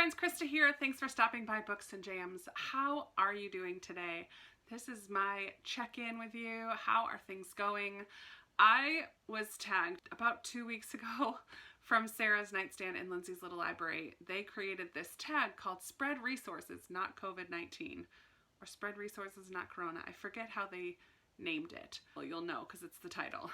friends, Krista here. Thanks for stopping by Books and Jams. How are you doing today? This is my check-in with you. How are things going? I was tagged about 2 weeks ago from Sarah's Nightstand and Lindsay's Little Library. They created this tag called Spread Resources, Not COVID-19, or Spread Resources, Not Corona. I forget how they named it. Well, you'll know because it's the title.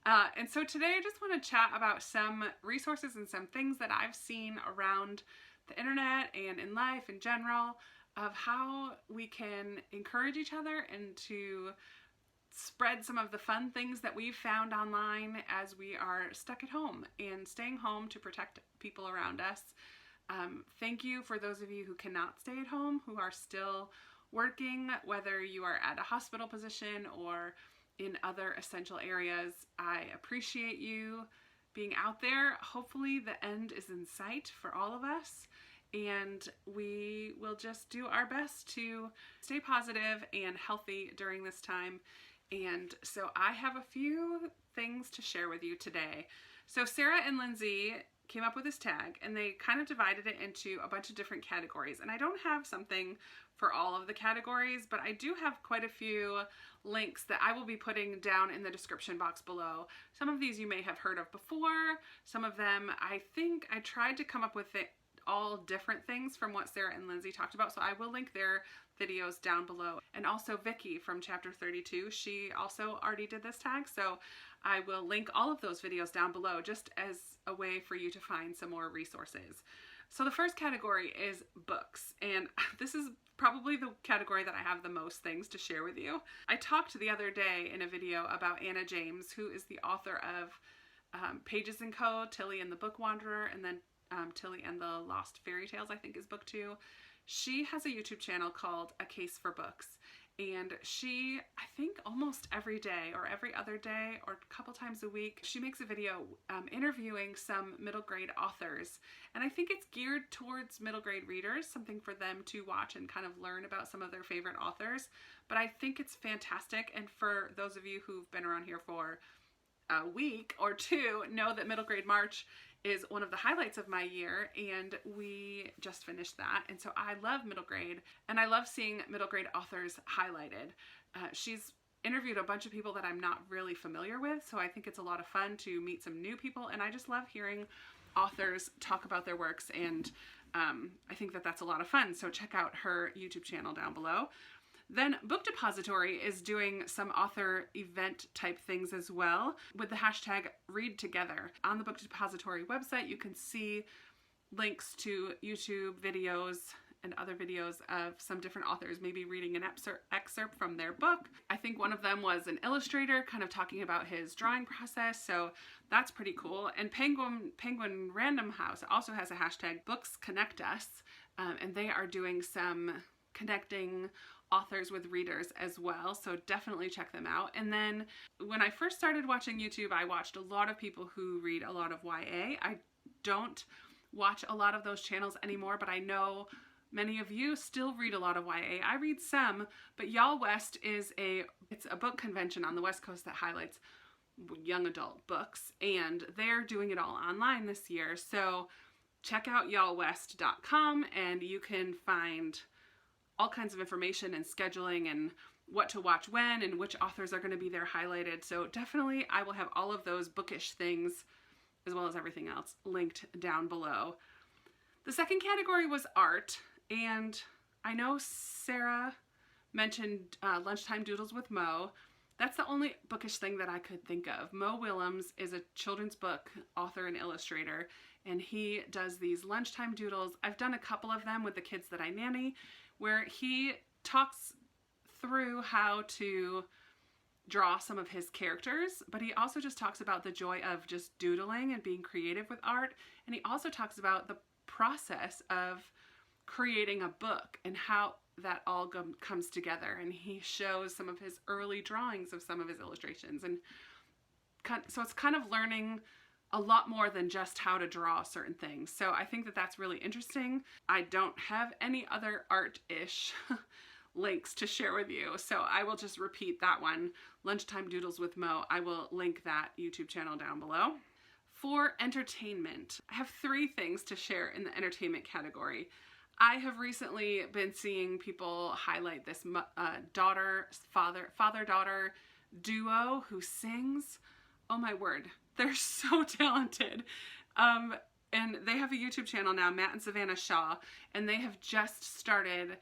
And so today I just want to chat about some resources and some things that I've seen around the internet and in life in general of how we can encourage each other and to spread some of the fun things that we've found online as we are stuck at home and staying home to protect people around us. Thank you for those of you who cannot stay at home, who are still working, whether you are at a hospital position or in other essential areas. I appreciate you being out there. Hopefully the end is in sight for all of us, and we will just do our best to stay positive and healthy during this time. And so I have a few things to share with you today. So Sarah and Lindsay came up with this tag and they kind of divided it into a bunch of different categories. And I don't have something for all of the categories, but I do have quite a few links that I will be putting down in the description box below. Some of these you may have heard of before. Some of them, I think I tried to come up with all different things from what Sarah and Lindsay talked about. So I will link their videos down below. And also Vicky from chapter 32, she also already did this tag. So I will link all of those videos down below just as a way for you to find some more resources. So the first category is books, and this is probably the category that I have the most things to share with you. I talked the other day in a video about Anna James, who is the author of Pages & Co., Tilly and the Book Wanderer, and then Tilly and the Lost Fairy Tales, I think is book 2. She has a YouTube channel called A Case for Books, and she, I think almost every day or every other day or a couple times a week, she makes a video interviewing some middle grade authors. And I think it's geared towards middle grade readers, something for them to watch and kind of learn about some of their favorite authors. But I think it's fantastic, and for those of you who've been around here for a week or two, know that Middle Grade March is one of the highlights of my year, and we just finished that. And so I love middle grade, and I love seeing middle grade authors highlighted. She's interviewed a bunch of people that I'm not really familiar with, so I think it's a lot of fun to meet some new people, and I just love hearing authors talk about their works, and I think that that's a lot of fun. So check out her YouTube channel down below. Then Book Depository is doing some author event type things as well with the hashtag Read Together. On the Book Depository website, you can see links to YouTube videos and other videos of some different authors, maybe reading an excerpt from their book. I think one of them was an illustrator kind of talking about his drawing process, so that's pretty cool. And Penguin Random House also has a hashtag Books Connect Us, and they are doing some connecting authors with readers as well, so definitely check them out. And then when I first started watching YouTube, I watched a lot of people who read a lot of YA. I don't watch a lot of those channels anymore, but I know many of you still read a lot of YA. I read some, but Y'all West is it's a book convention on the West Coast that highlights young adult books, and they're doing it all online this year. So check out y'allwest.com and you can find all kinds of information and scheduling and what to watch when and which authors are going to be there highlighted. So definitely I will have all of those bookish things as well as everything else linked down below. The second category was art, and I know Sarah mentioned Lunchtime Doodles with Mo. That's the only bookish thing that I could think of. Mo Willems is a children's book author and illustrator, and he does these lunchtime doodles. I've done a couple of them with the kids that I nanny, where he talks through how to draw some of his characters, but he also just talks about the joy of just doodling and being creative with art. And he also talks about the process of creating a book and how that all comes together. And he shows some of his early drawings of some of his illustrations. And so it's kind of learning a lot more than just how to draw certain things. So I think that that's really interesting. I don't have any other art-ish links to share with you, so I will just repeat that one. Lunchtime Doodles with Mo. I will link that YouTube channel down below. For entertainment, I have 3 things to share in the entertainment category. I have recently been seeing people highlight this father-daughter duo who sings. Oh my word, they're so talented. And they have a YouTube channel now, Matt and Savannah Shaw, and they have just started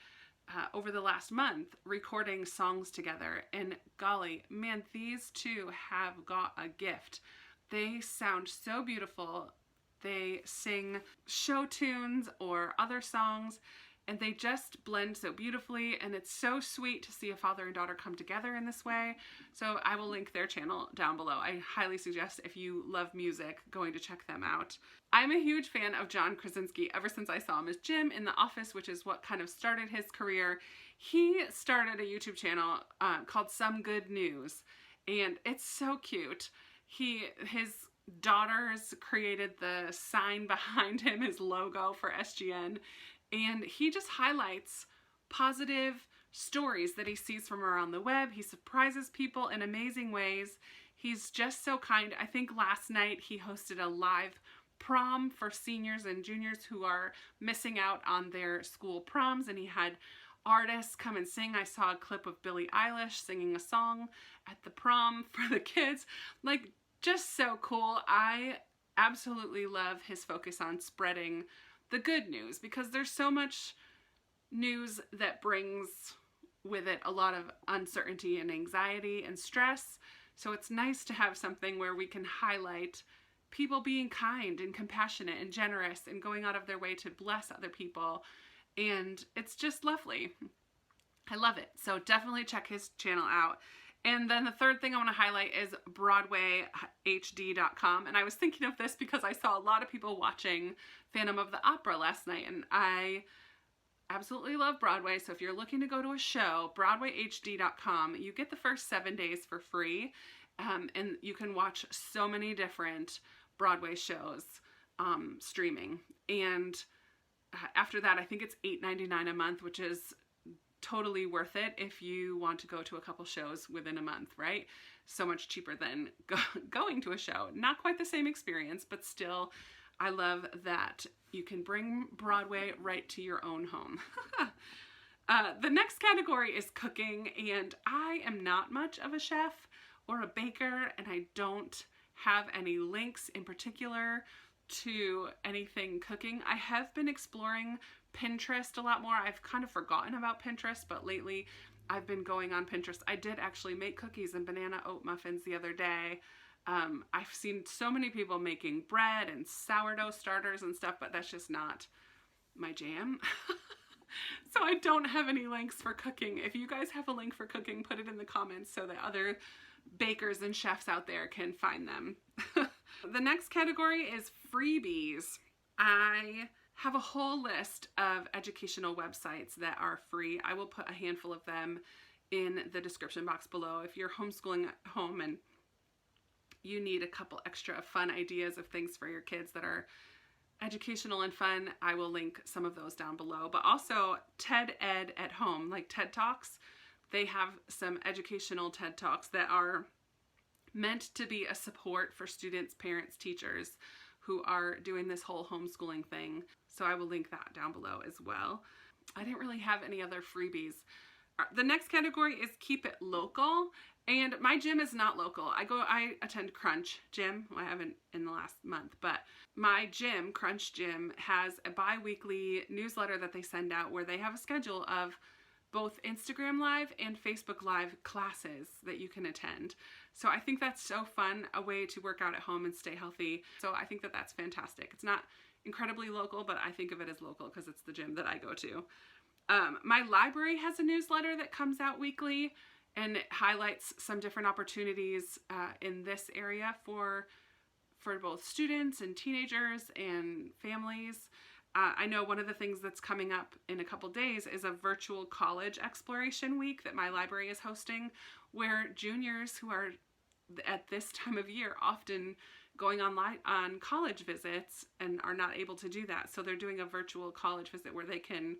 over the last month recording songs together. And golly, man, these two have got a gift. They sound so beautiful. They sing show tunes or other songs, and they just blend so beautifully, and it's so sweet to see a father and daughter come together in this way. So I will link their channel down below. I highly suggest, if you love music, going to check them out. I'm a huge fan of John Krasinski ever since I saw him as Jim in The Office, which is what kind of started his career. He started a YouTube channel called Some Good News, and it's so cute. His daughters created the sign behind him, his logo for SGN, and he just highlights positive stories that he sees from around the web. He surprises people in amazing ways. He's just so kind. I think last night he hosted a live prom for seniors and juniors who are missing out on their school proms, and he had artists come and sing. I saw a clip of Billie Eilish singing a song at the prom for the kids. Like, just so cool. I absolutely love his focus on spreading the good news, because there's so much news that brings with it a lot of uncertainty and anxiety and stress. So it's nice to have something where we can highlight people being kind and compassionate and generous and going out of their way to bless other people. And it's just lovely. I love it. So definitely check his channel out. And then the third thing I want to highlight is BroadwayHD.com. And I was thinking of this because I saw a lot of people watching Phantom of the Opera last night, and I absolutely love Broadway. So if you're looking to go to a show, BroadwayHD.com, you get the first 7 days for free, and you can watch so many different Broadway shows streaming. And after that, I think it's $8.99 a month, which is totally worth it if you want to go to a couple shows within a month, right? So much cheaper than going to a show. Not quite the same experience, but still, I love that you can bring Broadway right to your own home. The next category is cooking, and I am not much of a chef or a baker, and I don't have any links in particular to anything cooking. I have been exploring Pinterest a lot more. I've kind of forgotten about Pinterest, but lately I've been going on Pinterest. I did actually make cookies and banana oat muffins the other day. I've seen so many people making bread and sourdough starters and stuff, but that's just not my jam. So I don't have any links for cooking. If you guys have a link for cooking, put it in the comments so that other bakers and chefs out there can find them. The next category is freebies. I have a whole list of educational websites that are free. I will put a handful of them in the description box below. If you're homeschooling at home and you need a couple extra fun ideas of things for your kids that are educational and fun, I will link some of those down below. But also TED Ed at home, like TED Talks. They have some educational TED Talks that are meant to be a support for students, parents, teachers who are doing this whole homeschooling thing. So I will link that down below as well. I didn't really have any other freebies. The next category is keep it local. And my gym is not local. I attend Crunch Gym. Well, I haven't in the last month, but my gym, Crunch Gym, has a bi-weekly newsletter that they send out where they have a schedule of both Instagram Live and Facebook Live classes that you can attend. So I think that's so fun, a way to work out at home and stay healthy. So I think that that's fantastic. It's not incredibly local, but I think of it as local because it's the gym that I go to. My library has a newsletter that comes out weekly, and it highlights some different opportunities in this area for both students and teenagers and families. I know one of the things that's coming up in a couple days is a virtual college exploration week that my library is hosting, where juniors who are at this time of year often going online on college visits and are not able to do that. So they're doing a virtual college visit where they can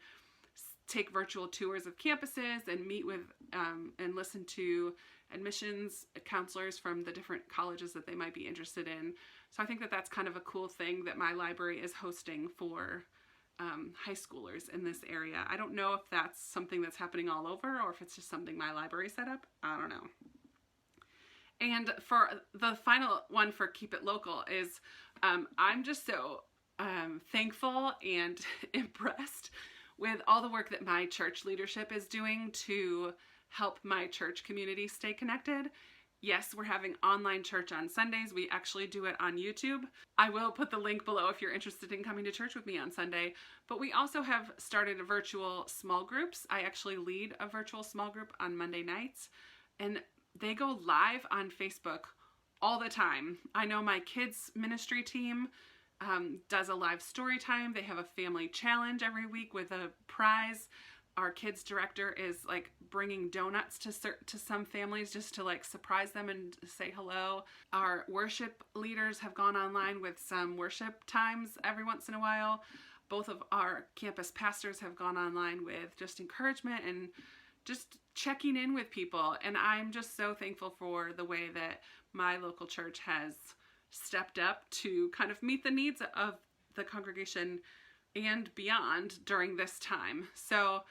take virtual tours of campuses and meet with and listen to admissions counselors from the different colleges that they might be interested in. So I think that that's kind of a cool thing that my library is hosting for high schoolers in this area. I don't know if that's something that's happening all over or if it's just something my library set up. I don't know. And for the final one for Keep It Local is I'm just so thankful and impressed with all the work that my church leadership is doing to help my church community stay connected. Yes, we're having online church on Sundays. We actually do it on YouTube. I will put the link below if you're interested in coming to church with me on Sunday. But we also have started virtual small groups. I actually lead a virtual small group on Monday nights, and they go live on Facebook all the time. I know my kids ministry team does a live story time. They have a family challenge every week with a prize. Our kids director is like bringing donuts to some families just to like surprise them and say hello. Our worship leaders have gone online with some worship times every once in a while. Both of our campus pastors have gone online with just encouragement and just checking in with people. And I'm just so thankful for the way that my local church has stepped up to kind of meet the needs of the congregation and beyond during this time. So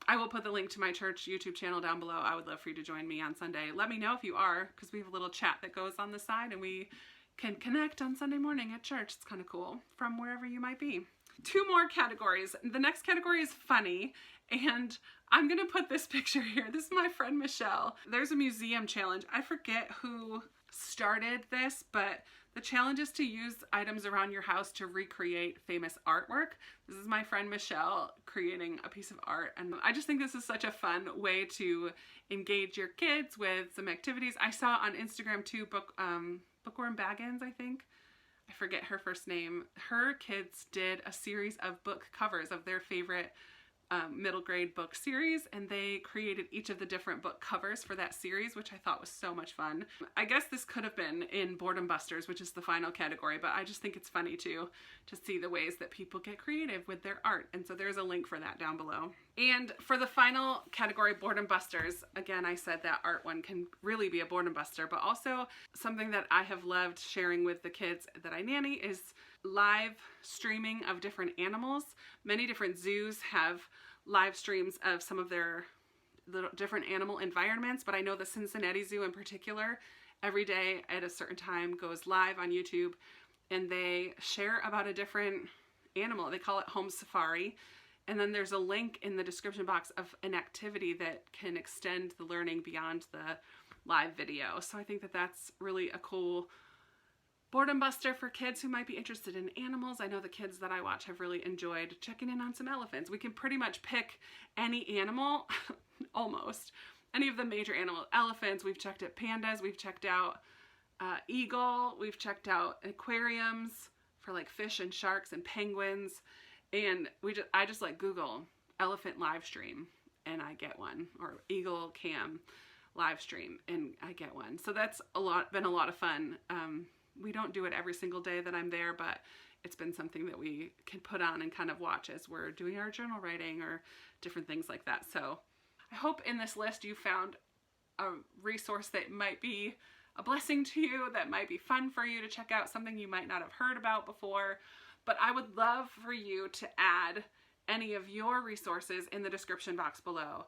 I will put the link to my church YouTube channel down below. I would love for you to join me on Sunday. Let me know if you are, because we have a little chat that goes on the side and we can connect on Sunday morning at church. It's kind of cool from wherever you might be. 2 more categories. The next category is funny, and I'm going to put this picture here. This is my friend Michelle. There's a museum challenge. I forget who started this, but the challenge is to use items around your house to recreate famous artwork. This is my friend Michelle creating a piece of art, and I just think this is such a fun way to engage your kids with some activities. I saw on Instagram too, Bookworm Baggins, I think. I forget her first name. Her kids did a series of book covers of their favorite middle grade book series, and they created each of the different book covers for that series, which I thought was so much fun. I guess this could have been in Boredom Busters, which is the final category, but I just think it's funny to see the ways that people get creative with their art, and so there's a link for that down below. And for the final category, Boredom Busters, again, I said that art one can really be a boredom buster, but also something that I have loved sharing with the kids that I nanny is live streaming of different animals. Many different zoos have live streams of some of their little different animal environments, but I know the Cincinnati Zoo in particular, every day at a certain time goes live on YouTube, and they share about a different animal. They call it Home Safari, and then there's a link in the description box of an activity that can extend the learning beyond the live video. So I think that that's really a cool boredom buster for kids who might be interested in animals. I know the kids that I watch have really enjoyed checking in on some elephants. We can pretty much pick any animal, almost, any of the major animals. Elephants, we've checked out pandas, we've checked out eagle, we've checked out aquariums for like fish and sharks and penguins, and I just like Google elephant live stream and I get one, or eagle cam live stream and I get one. So that's been a lot of fun. We don't do it every single day that I'm there, but it's been something that we can put on and kind of watch as we're doing our journal writing or different things like that. So I hope in this list you found a resource that might be a blessing to you, that might be fun for you to check out, something you might not have heard about before. But I would love for you to add any of your resources in the description box below.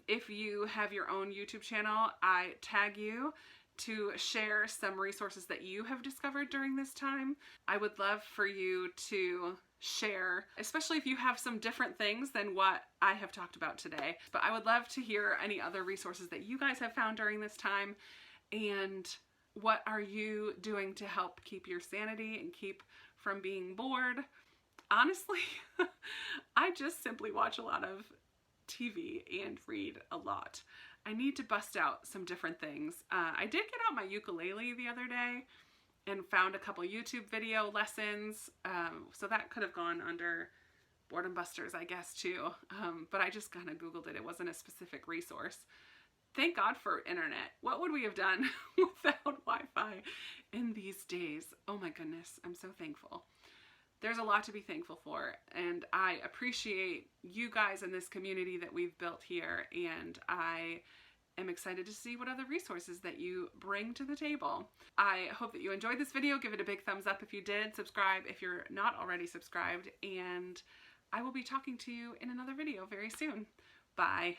If you have your own YouTube channel, I tag you to share some resources that you have discovered during this time. I would love for you to share, especially if you have some different things than what I have talked about today. But I would love to hear any other resources that you guys have found during this time, and what are you doing to help keep your sanity and keep from being bored. Honestly, I just simply watch a lot of TV and read a lot. I need to bust out some different things. I did get out my ukulele the other day and found a couple YouTube video lessons. So that could have gone under Boredom Busters, I guess, too. But I just kind of Googled it. It wasn't a specific resource. Thank God for internet. What would we have done without Wi-Fi in these days? Oh my goodness, I'm so thankful. There's a lot to be thankful for, and I appreciate you guys in this community that we've built here, and I am excited to see what other resources that you bring to the table. I hope that you enjoyed this video. Give it a big thumbs up if you did. Subscribe if you're not already subscribed. And I will be talking to you in another video very soon. Bye.